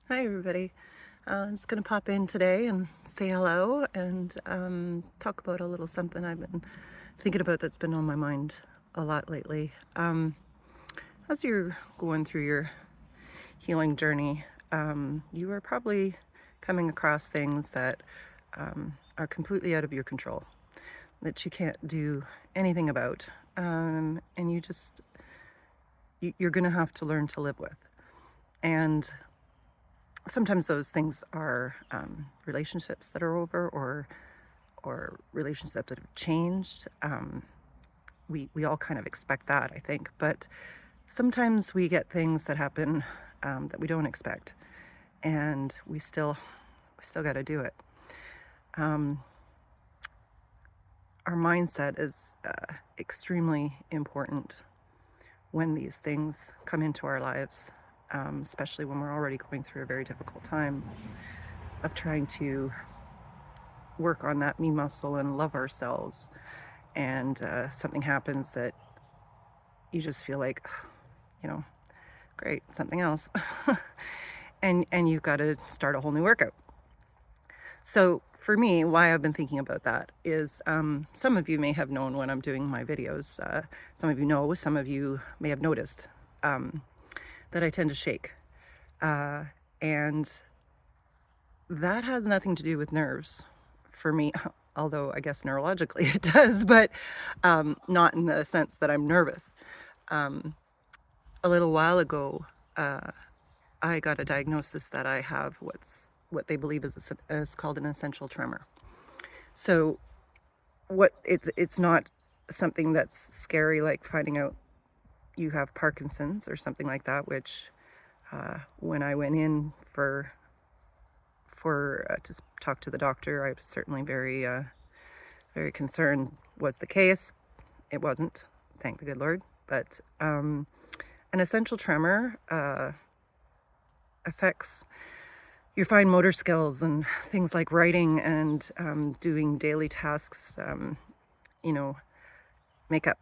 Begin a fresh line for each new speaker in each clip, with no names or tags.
Hi, everybody. I'm just going to pop in today and say hello and talk about a little something I've been thinking about that's been on my mind a lot lately. As you're going through your healing journey, you are probably coming across things that are completely out of your control, that you can't do anything about. And you're going to have to learn to live with. And sometimes those things are relationships that are over, or relationships that have changed. We all kind of expect that, I think, but sometimes we get things that happen that we don't expect, and we still got to do it. Our mindset is extremely important when these things come into our lives, especially when we're already going through a very difficult time of trying to work on that me muscle and love ourselves. And something happens that you just feel like, you know, great, something else. and you've got to start a whole new workout. So for me, why I've been thinking about that is some of you may have known when I'm doing my videos, some of you know, some of you may have noticed that I tend to shake. And that has nothing to do with nerves for me, although I guess neurologically it does, but not in the sense that I'm nervous. A little while ago, I got a diagnosis that I have what they believe is called an essential tremor. So it's not something that's scary like finding out you have Parkinson's or something like that, which when I went in for to talk to the doctor, I was certainly very concerned was the case. It wasn't, thank the good Lord. But an essential tremor affects your fine motor skills and things like writing and doing daily tasks. Makeup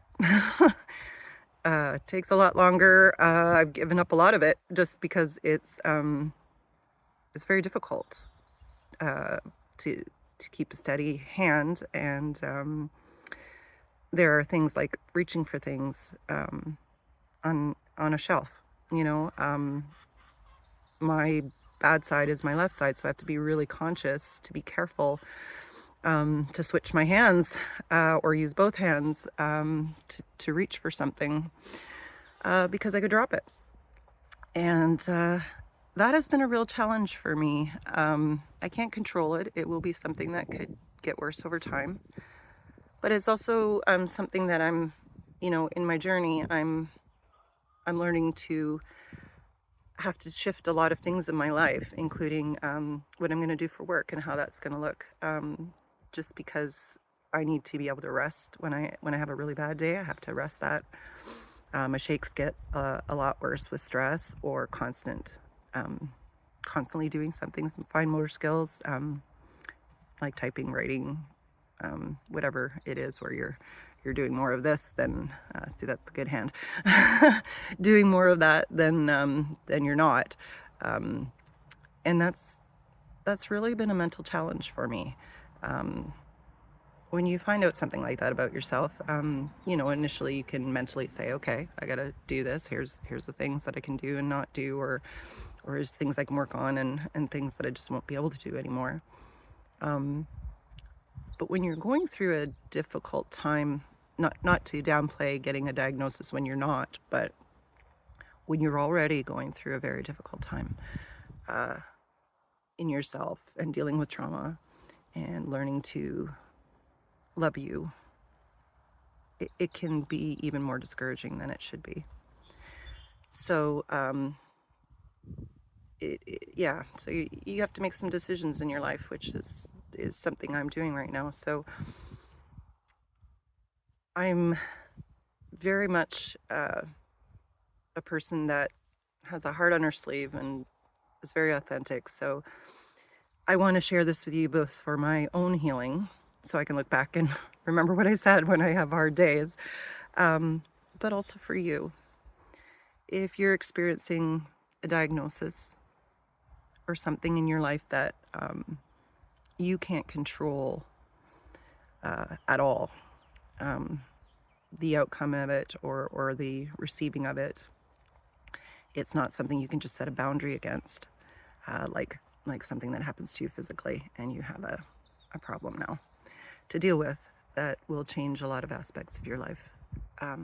takes a lot longer. I've given up a lot of it just because it's very difficult to keep a steady hand, and there are things like reaching for things on a shelf. My bad side is my left side, so I have to be really conscious to be careful to switch my hands or use both hands to reach for something because I could drop it. And that has been a real challenge for me. I can't control it. It will be something that could get worse over time. But it's also something that I'm, in my journey, I'm learning to have to shift a lot of things in my life, including what I'm going to do for work and how that's going to look. Just because I need to be able to rest when I have a really bad day, I have to rest that. My shakes get a lot worse with stress or constantly doing something, some fine motor skills, like typing, writing, whatever it is where you're doing more of this than see, that's the good hand. Doing more of that than you're not, and that's really been a mental challenge for me. When you find out something like that about yourself, initially you can mentally say, okay, I gotta do this. Here's the things that I can do and not do, or here's things I can work on, and things that I just won't be able to do anymore. But when you're going through a difficult time, not to downplay getting a diagnosis when you're not, but when you're already going through a very difficult time in yourself and dealing with trauma and learning to love you, it can be even more discouraging than it should be. So so you have to make some decisions in your life, which is something I'm doing right now. So I'm very much a person that has a heart on her sleeve and is very authentic. So I want to share this with you both for my own healing, so I can look back and remember what I said when I have hard days, but also for you. If you're experiencing a diagnosis, or something in your life that you can't control at all, the outcome of it or the receiving of it. It's not something you can just set a boundary against, like something that happens to you physically and you have a problem now to deal with that will change a lot of aspects of your life. I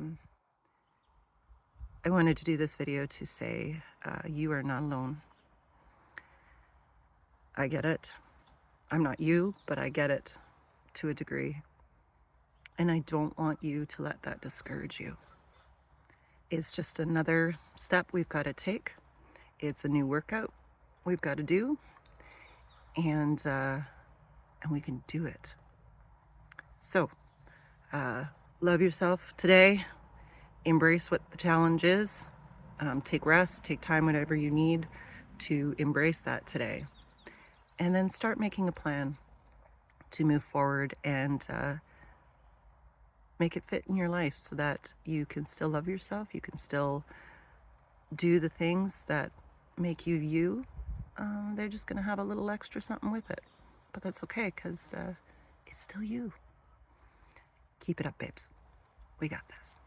wanted to do this video to say you are not alone. I get it. I'm not you, but I get it to a degree. And I don't want you to let that discourage you. It's just another step we've got to take. It's a new workout we've got to do, and we can do it. So, love yourself today. Embrace what the challenge is. Take rest, take time, whatever you need to embrace that today. And then start making a plan to move forward and make it fit in your life so that you can still love yourself, you can still do the things that make you you. They're just going to have a little extra something with it. But that's okay, because it's still you. Keep it up, babes. We got this.